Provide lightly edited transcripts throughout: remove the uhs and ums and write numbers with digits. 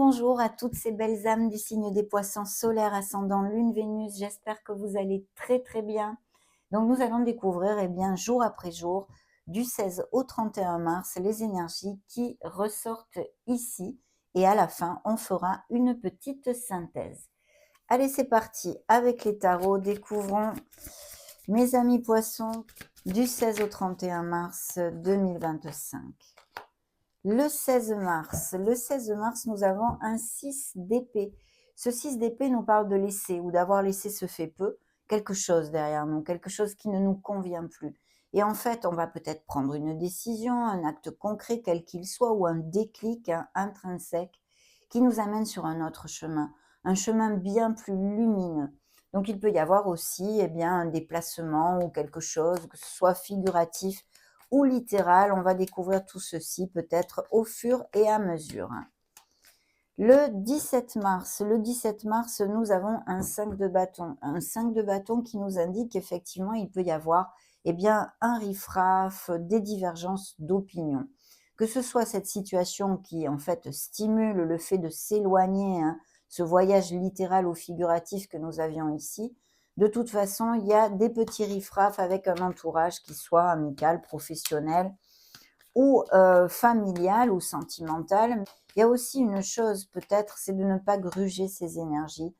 Bonjour à toutes ces belles âmes du signe des poissons solaires, ascendant Lune, Vénus. J'espère que vous allez très très bien. Donc nous allons découvrir jour après jour, du 16 au 31 mars, les énergies qui ressortent ici. Et à la fin, on fera une petite synthèse. Allez, c'est parti avec les tarots. Découvrons mes amis poissons du 16 au 31 mars 2025. Le 16 mars, nous avons un 6 d'épée. Ce 6 d'épée nous parle de laisser ou d'avoir laissé se fait peu, quelque chose derrière nous, quelque chose qui ne nous convient plus. Et en fait, on va peut-être prendre une décision, un acte concret, quel qu'il soit, ou un déclic intrinsèque qui nous amène sur un autre chemin, un chemin bien plus lumineux. Donc il peut y avoir aussi un déplacement ou quelque chose, que ce soit figuratif ou littéral. On va découvrir tout ceci peut-être au fur et à mesure. Le 17 mars, nous avons un 5 de bâton. Un 5 de bâton qui nous indique qu'effectivement, il peut y avoir un riff-raff, des divergences d'opinion. Que ce soit cette situation qui, en fait, stimule le fait de s'éloigner, ce voyage littéral ou figuratif que nous avions ici. De toute façon, il y a des petits riff-raff avec un entourage qui soit amical, professionnel ou familial ou sentimental. Il y a aussi une chose peut-être, c'est de ne pas gruger ses énergies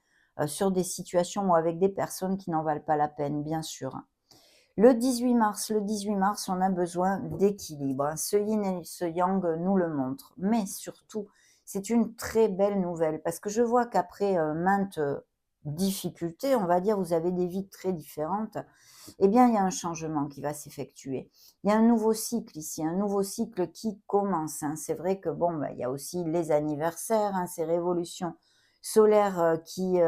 sur des situations ou avec des personnes qui n'en valent pas la peine, bien sûr. Le 18 mars, on a besoin d'équilibre. Ce yin et ce yang nous le montrent. Mais surtout, c'est une très belle nouvelle parce que je vois qu'après maintes difficultés, on va dire, vous avez des vies très différentes, il y a un changement qui va s'effectuer. Il y a un nouveau cycle ici, un nouveau cycle qui commence. C'est vrai que il y a aussi les anniversaires, ces révolutions solaires qui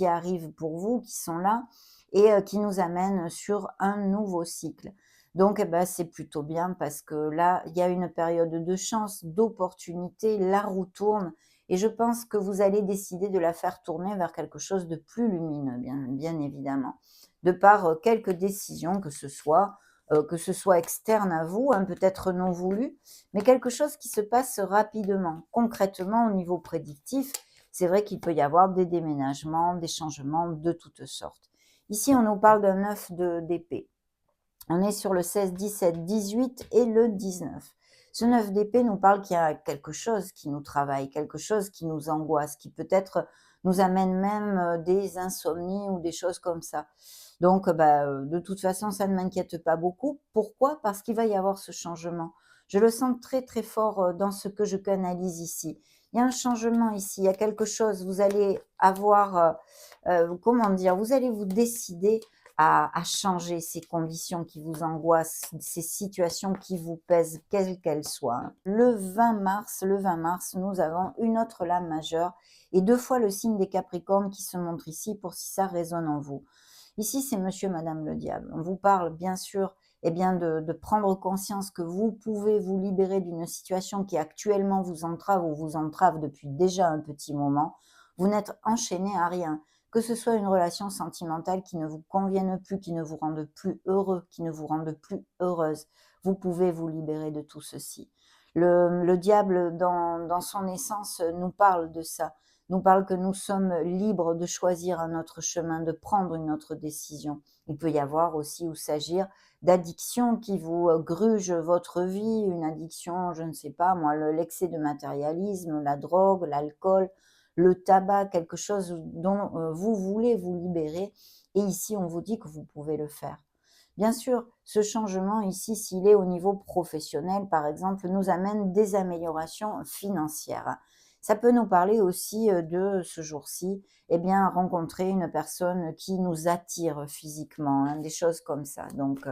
arrivent pour vous, qui sont là et qui nous amènent sur un nouveau cycle. Donc, c'est plutôt bien parce que là, il y a une période de chance, d'opportunité, la roue tourne et je pense que vous allez décider de la faire tourner vers quelque chose de plus lumineux, bien évidemment, de par quelques décisions, que ce soit externe à vous, peut-être non voulu, mais quelque chose qui se passe rapidement. Concrètement, au niveau prédictif, c'est vrai qu'il peut y avoir des déménagements, des changements de toutes sortes. Ici, on nous parle d'un 9 d'épée. On est sur le 16, 17, 18 et le 19. Ce 9 d'épée nous parle qu'il y a quelque chose qui nous travaille, quelque chose qui nous angoisse, qui peut-être nous amène même des insomnies ou des choses comme ça. Donc, de toute façon, ça ne m'inquiète pas beaucoup. Pourquoi? Parce qu'il va y avoir ce changement. Je le sens très, très fort dans ce que je canalise ici. Il y a un changement ici, il y a quelque chose. Vous allez avoir, comment dire, vous allez vous décider à changer ces conditions qui vous angoissent, ces situations qui vous pèsent, quelles qu'elles soient. Le 20 mars, nous avons une autre lame majeure et deux fois le signe des Capricornes qui se montre ici pour si ça résonne en vous. Ici, c'est monsieur, madame le diable. On vous parle bien sûr de prendre conscience que vous pouvez vous libérer d'une situation qui actuellement vous entrave ou vous entrave depuis déjà un petit moment. Vous n'êtes enchaîné à rien. Que ce soit une relation sentimentale qui ne vous convienne plus, qui ne vous rende plus heureux, qui ne vous rende plus heureuse, vous pouvez vous libérer de tout ceci. Le diable, dans son essence, nous parle de ça, nous parle que nous sommes libres de choisir un autre chemin, de prendre une autre décision. Il peut y avoir aussi ou s'agir d'addiction qui vous gruge votre vie, une addiction, je ne sais pas moi, l'excès de matérialisme, la drogue, l'alcool, le tabac, quelque chose dont vous voulez vous libérer. Et ici, on vous dit que vous pouvez le faire. Bien sûr, ce changement ici, s'il est au niveau professionnel, par exemple, nous amène des améliorations financières. Ça peut nous parler aussi de ce jour-ci, rencontrer une personne qui nous attire physiquement, des choses comme ça. Donc,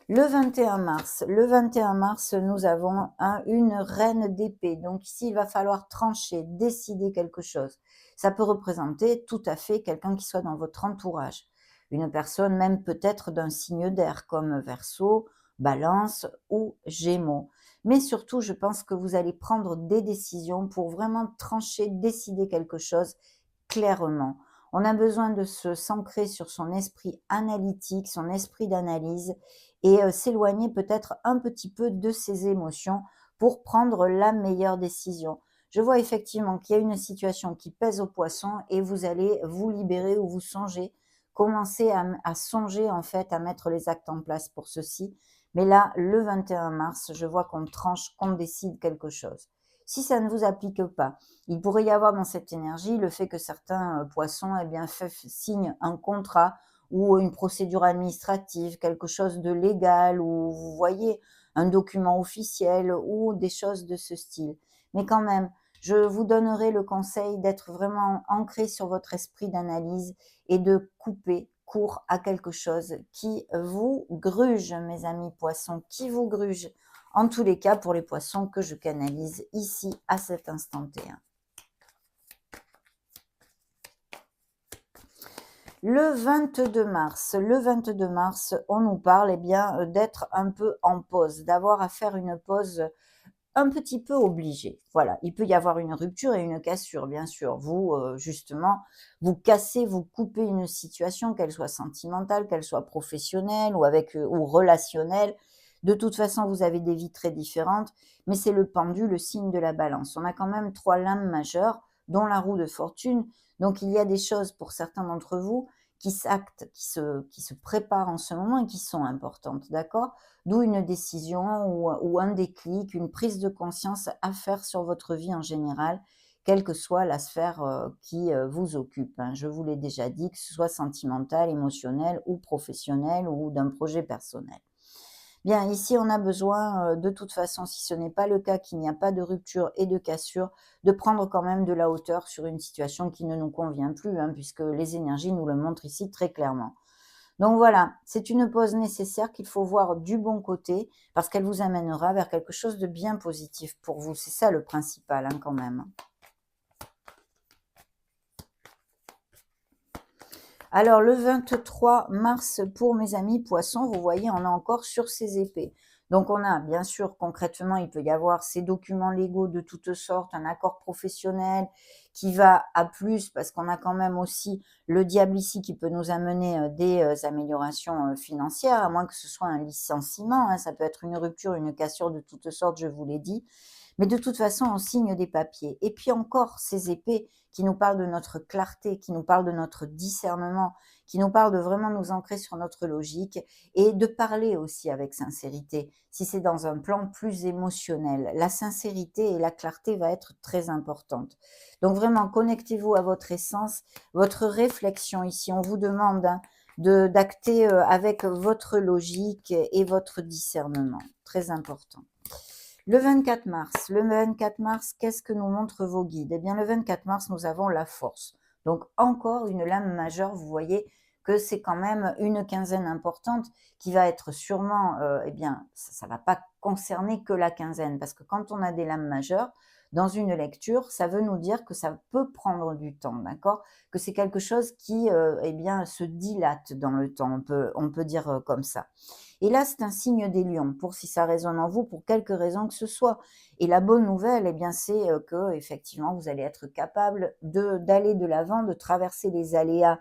le 21 mars, nous avons une reine d'épée. Donc ici, il va falloir trancher, décider quelque chose. Ça peut représenter tout à fait quelqu'un qui soit dans votre entourage. Une personne même peut-être d'un signe d'air comme Verseau, Balance ou Gémeaux. Mais surtout, je pense que vous allez prendre des décisions pour vraiment trancher, décider quelque chose clairement. On a besoin de se s'ancrer sur son esprit analytique, son esprit d'analyse et s'éloigner peut-être un petit peu de ses émotions pour prendre la meilleure décision. Je vois effectivement qu'il y a une situation qui pèse aux poissons et vous allez vous libérer ou vous songer, commencer à songer en fait à mettre les actes en place pour ceci. Mais là, le 21 mars, je vois qu'on tranche, qu'on décide quelque chose. Si ça ne vous applique pas, il pourrait y avoir dans cette énergie le fait que certains poissons eh bien, signent un contrat ou une procédure administrative, quelque chose de légal, ou vous voyez, un document officiel ou des choses de ce style. Mais quand même, je vous donnerai le conseil d'être vraiment ancré sur votre esprit d'analyse et de couper court à quelque chose qui vous gruge, mes amis poissons, qui vous gruge. En tous les cas, pour les poissons que je canalise ici à cet instant T. Le 22 mars, on nous parle eh bien, d'être un peu en pause, d'avoir à faire une pause un petit peu obligée. Voilà, il peut y avoir une rupture et une cassure, bien sûr. Vous, justement, vous cassez, vous coupez une situation, qu'elle soit sentimentale, qu'elle soit professionnelle ou relationnelle. De toute façon, vous avez des vies très différentes, mais c'est le pendu, le signe de la balance. On a quand même 3 lames majeures, dont la roue de fortune. Donc, il y a des choses pour certains d'entre vous qui s'actent, qui se préparent en ce moment et qui sont importantes, d'accord? D'où une décision ou un déclic, une prise de conscience à faire sur votre vie en général, quelle que soit la sphère qui vous occupe, hein. Je vous l'ai déjà dit, que ce soit sentimental, émotionnel ou professionnel ou d'un projet personnel. Bien, ici, on a besoin, de toute façon, si ce n'est pas le cas, qu'il n'y a pas de rupture et de cassure, de prendre quand même de la hauteur sur une situation qui ne nous convient plus, hein, puisque les énergies nous le montrent ici très clairement. Donc voilà, c'est une pause nécessaire qu'il faut voir du bon côté, parce qu'elle vous amènera vers quelque chose de bien positif pour vous. C'est ça le principal, hein, quand même. Alors, le 23 mars, pour mes amis poissons, vous voyez, on est encore sur ces épées. Donc, on a, bien sûr, concrètement, il peut y avoir ces documents légaux de toutes sortes, un accord professionnel qui va à plus, parce qu'on a quand même aussi le diable ici qui peut nous amener des améliorations financières, à moins que ce soit un licenciement, hein. Ça peut être une rupture, une cassure de toutes sortes, je vous l'ai dit. Mais de toute façon, on signe des papiers. Et puis encore, ces épées qui nous parlent de notre clarté, qui nous parlent de notre discernement, qui nous parlent de vraiment nous ancrer sur notre logique et de parler aussi avec sincérité, si c'est dans un plan plus émotionnel. La sincérité et la clarté va être très importante. Donc vraiment, connectez-vous à votre essence, votre réflexion ici. On vous demande hein, d'acter avec votre logique et votre discernement. Très important. Le 24 mars. Le 24 mars, qu'est-ce que nous montrent vos guides? Eh bien, le 24 mars, nous avons la force. Donc, encore une lame majeure, vous voyez que c'est quand même une quinzaine importante qui va être sûrement, eh bien, ça ne va pas concerner que la quinzaine, parce que quand on a des lames majeures, dans une lecture, ça veut nous dire que ça peut prendre du temps, d'accord? Que c'est quelque chose qui, eh bien, se dilate dans le temps, on peut dire comme ça. Et là, c'est un signe des lions, pour si ça résonne en vous, pour quelque raison que ce soit. Et la bonne nouvelle, eh bien, c'est que effectivement, vous allez être capable d'aller de l'avant, de traverser les aléas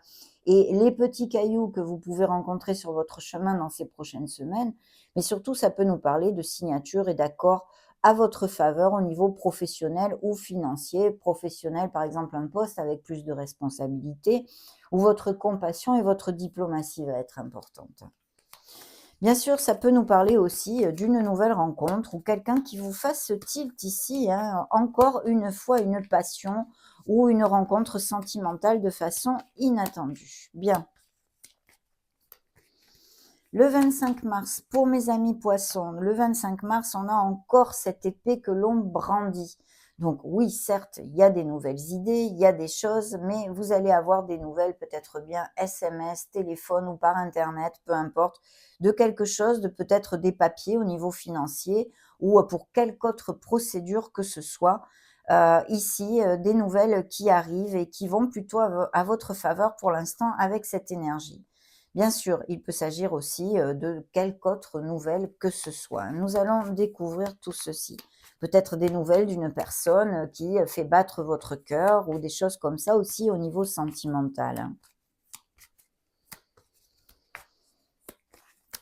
et les petits cailloux que vous pouvez rencontrer sur votre chemin dans ces prochaines semaines. Mais surtout, ça peut nous parler de signatures et d'accords à votre faveur au niveau professionnel ou financier. Professionnel, par exemple, un poste avec plus de responsabilités, où votre compassion et votre diplomatie va être importante. Bien sûr, ça peut nous parler aussi d'une nouvelle rencontre ou quelqu'un qui vous fasse tilt ici, hein, encore une fois une passion ou une rencontre sentimentale de façon inattendue. Bien. Le 25 mars, pour mes amis poissons, le 25 mars, on a encore cette épée que l'on brandit. Donc oui, certes, il y a des nouvelles idées, il y a des choses, mais vous allez avoir des nouvelles, peut-être bien SMS, téléphone ou par Internet, peu importe, de quelque chose, de peut-être des papiers au niveau financier ou pour quelque autre procédure que ce soit. Ici, des nouvelles qui arrivent et qui vont plutôt à votre faveur pour l'instant avec cette énergie. Bien sûr, il peut s'agir aussi de quelque autre nouvelle que ce soit. Nous allons découvrir tout ceci. Peut-être des nouvelles d'une personne qui fait battre votre cœur ou des choses comme ça aussi au niveau sentimental.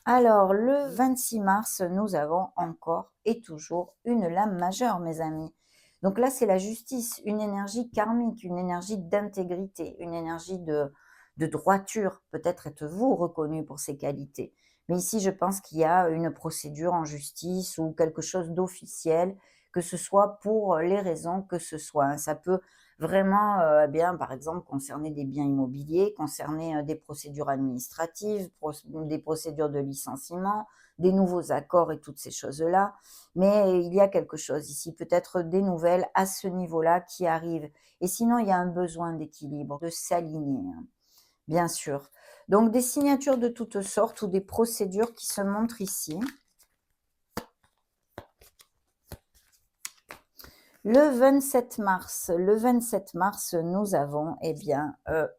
Alors, le 26 mars, nous avons encore et toujours une lame majeure, mes amis. Donc là, c'est la justice, une énergie karmique, une énergie d'intégrité, une énergie de droiture. Peut-être êtes-vous reconnu pour ces qualités. Mais ici, je pense qu'il y a une procédure en justice ou quelque chose d'officiel, que ce soit pour les raisons que ce soit, hein. Ça peut vraiment, eh bien, par exemple, concerner des biens immobiliers, concerner des procédures administratives, des procédures de licenciement, des nouveaux accords et toutes ces choses-là. Mais il y a quelque chose ici, peut-être des nouvelles à ce niveau-là qui arrivent. Et sinon, il y a un besoin d'équilibre, de s'aligner, hein, bien sûr. Donc, des signatures de toutes sortes ou des procédures qui se montrent ici. Le 27 mars, nous avons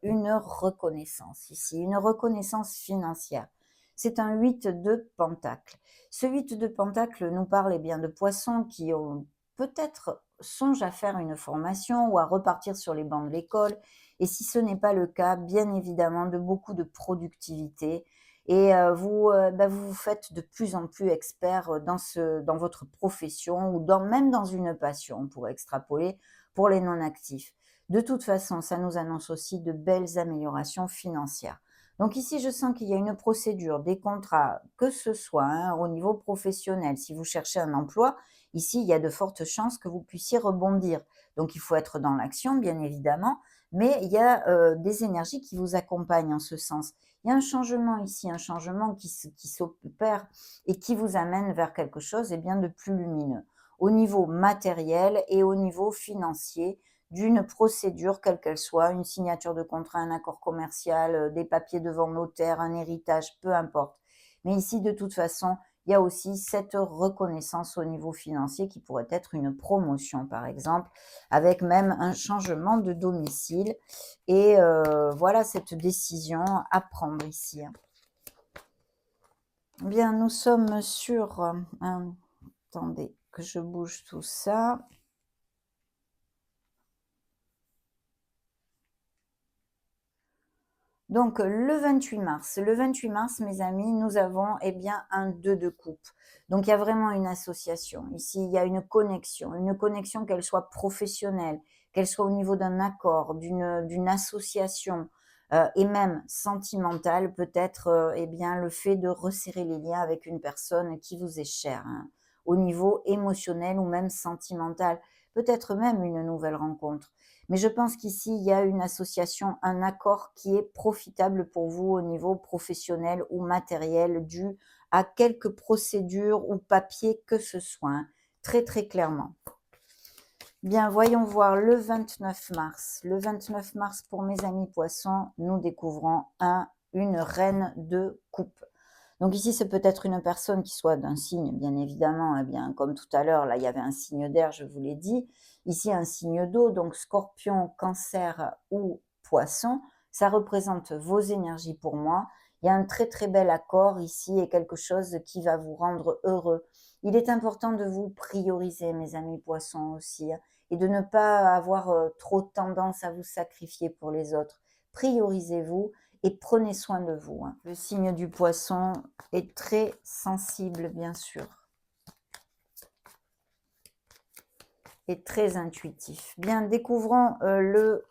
une reconnaissance ici, une reconnaissance financière. C'est un 8 de Pentacle. Ce 8 de Pentacle nous parle de poissons qui ont peut-être songent à faire une formation ou à repartir sur les bancs de l'école. Et si ce n'est pas le cas, bien évidemment, de beaucoup de productivité, et vous vous faites de plus en plus expert dans votre profession ou même dans une passion, on pourrait extrapoler pour les non-actifs. De toute façon, ça nous annonce aussi de belles améliorations financières. Donc ici, je sens qu'il y a une procédure, des contrats, que ce soit hein, au niveau professionnel. Si vous cherchez un emploi, ici, il y a de fortes chances que vous puissiez rebondir. Donc il faut être dans l'action, bien évidemment, mais il y a des énergies qui vous accompagnent en ce sens. Il y a un changement ici, un changement qui s'opère et qui vous amène vers quelque chose de plus lumineux. Au niveau matériel et au niveau financier, d'une procédure, quelle qu'elle soit, une signature de contrat, un accord commercial, des papiers devant notaire, un héritage, peu importe. Mais ici, de toute façon, il y a aussi cette reconnaissance au niveau financier qui pourrait être une promotion, par exemple, avec même un changement de domicile. Et voilà cette décision à prendre ici, hein. Bien, nous sommes sur attendez que je bouge tout ça. Donc le 28 mars. Le 28 mars, mes amis, nous avons un 2 de coupe. Donc il y a vraiment une association. Ici, il y a une connexion qu'elle soit professionnelle, qu'elle soit au niveau d'un accord, d'une association, et même sentimentale, peut-être le fait de resserrer les liens avec une personne qui vous est chère, hein, au niveau émotionnel ou même sentimental, peut-être même une nouvelle rencontre. Mais je pense qu'ici, il y a une association, un accord qui est profitable pour vous au niveau professionnel ou matériel dû à quelques procédures ou papiers que ce soit, hein, très très clairement. Bien, voyons voir le 29 mars. Le 29 mars, pour mes amis poissons, nous découvrons une reine de coupe. Donc ici, c'est peut-être une personne qui soit d'un signe, bien évidemment, comme tout à l'heure, là, il y avait un signe d'air, je vous l'ai dit. Ici, un signe d'eau, donc scorpion, cancer ou poisson. Ça représente vos énergies pour moi. Il y a un très très bel accord ici et quelque chose qui va vous rendre heureux. Il est important de vous prioriser, mes amis poissons aussi, hein, et de ne pas avoir trop tendance à vous sacrifier pour les autres. Priorisez-vous et prenez soin de vous, hein. Le signe du poisson est très sensible, bien sûr, et très intuitif. Bien, découvrons le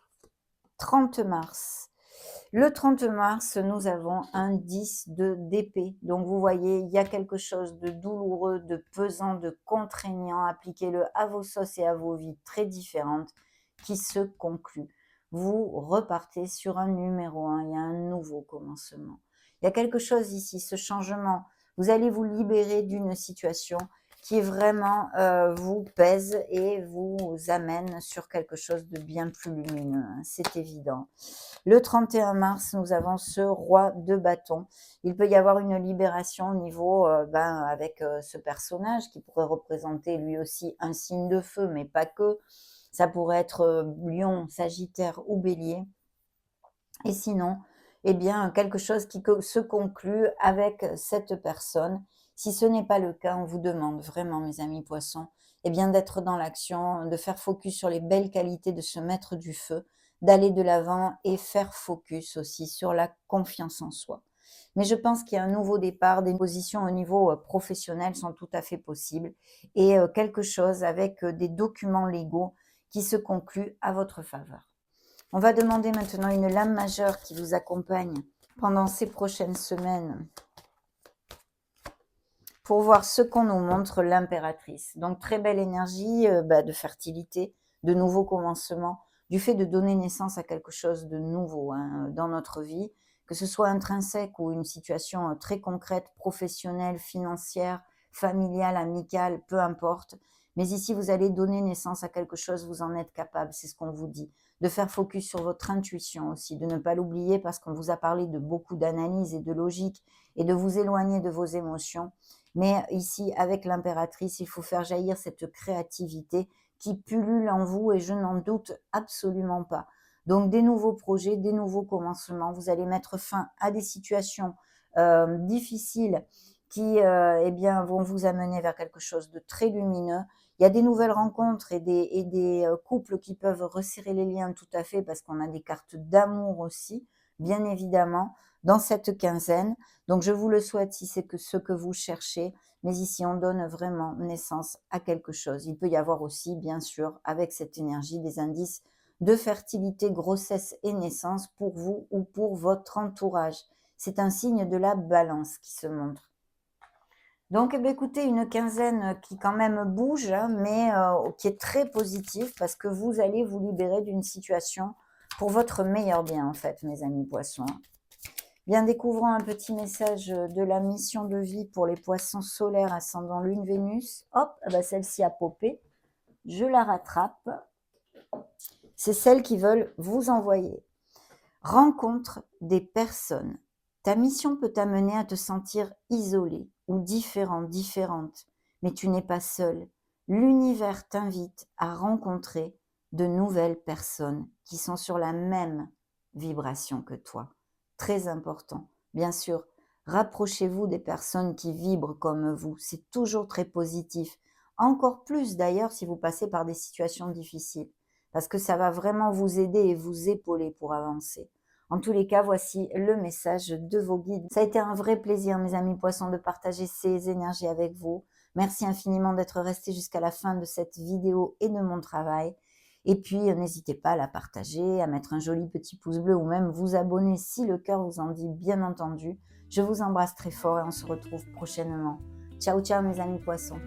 30 mars. Le 30 mars, nous avons un 10 d'épée. Donc, vous voyez, il y a quelque chose de douloureux, de pesant, de contraignant. Appliquez-le à vos sauces et à vos vies très différentes qui se concluent. Vous repartez sur un numéro 1. Il y a un nouveau commencement. Il y a quelque chose ici, ce changement. Vous allez vous libérer d'une situation qui vraiment vous pèse et vous amène sur quelque chose de bien plus lumineux, hein, c'est évident. Le 31 mars, nous avons ce roi de bâton. Il peut y avoir une libération au niveau avec ce personnage qui pourrait représenter lui aussi un signe de feu, mais pas que. Ça pourrait être lion, sagittaire ou bélier. Et sinon, quelque chose qui se conclut avec cette personne. Si ce n'est pas le cas, on vous demande vraiment, mes amis poissons, d'être dans l'action, de faire focus sur les belles qualités, de se mettre du feu, d'aller de l'avant et faire focus aussi sur la confiance en soi. Mais je pense qu'il y a un nouveau départ, des positions au niveau professionnel sont tout à fait possibles et quelque chose avec des documents légaux qui se concluent à votre faveur. On va demander maintenant une lame majeure qui vous accompagne pendant ces prochaines semaines pour voir ce qu'on nous montre l'impératrice. Donc très belle énergie de fertilité, de nouveaux commencements, du fait de donner naissance à quelque chose de nouveau dans notre vie, que ce soit intrinsèque ou une situation très concrète, professionnelle, financière, familiale, amicale, peu importe. Mais ici, vous allez donner naissance à quelque chose, vous en êtes capable, c'est ce qu'on vous dit. De faire focus sur votre intuition aussi, de ne pas l'oublier parce qu'on vous a parlé de beaucoup d'analyse et de logique et de vous éloigner de vos émotions. Mais ici, avec l'impératrice, il faut faire jaillir cette créativité qui pullule en vous et je n'en doute absolument pas. Donc, des nouveaux projets, des nouveaux commencements. Vous allez mettre fin à des situations difficiles qui vont vous amener vers quelque chose de très lumineux. Il y a des nouvelles rencontres et des couples qui peuvent resserrer les liens tout à fait parce qu'on a des cartes d'amour aussi, bien évidemment, dans cette quinzaine. Donc, je vous le souhaite si c'est que ce que vous cherchez. Mais ici, on donne vraiment naissance à quelque chose. Il peut y avoir aussi, bien sûr, avec cette énergie, des indices de fertilité, grossesse et naissance pour vous ou pour votre entourage. C'est un signe de la balance qui se montre. Donc, écoutez, une quinzaine qui quand même bouge, mais qui est très positive parce que vous allez vous libérer d'une situation pour votre meilleur bien, en fait, mes amis poissons. Bien, découvrons un petit message de la mission de vie pour les poissons solaires ascendant Lune Vénus. Hop, celle-ci a popé. Je la rattrape. C'est celle qui veulent vous envoyer. Rencontre des personnes. Ta mission peut t'amener à te sentir isolé ou différent, différente, mais tu n'es pas seul. L'univers t'invite à rencontrer de nouvelles personnes qui sont sur la même vibration que toi. Très important. Bien sûr, rapprochez-vous des personnes qui vibrent comme vous. C'est toujours très positif. Encore plus d'ailleurs si vous passez par des situations difficiles, parce que ça va vraiment vous aider et vous épauler pour avancer. En tous les cas, voici le message de vos guides. Ça a été un vrai plaisir, mes amis poissons, de partager ces énergies avec vous. Merci infiniment d'être restés jusqu'à la fin de cette vidéo et de mon travail. Et puis, n'hésitez pas à la partager, à mettre un joli petit pouce bleu ou même vous abonner si le cœur vous en dit, bien entendu. Je vous embrasse très fort et on se retrouve prochainement. Ciao, ciao mes amis poissons.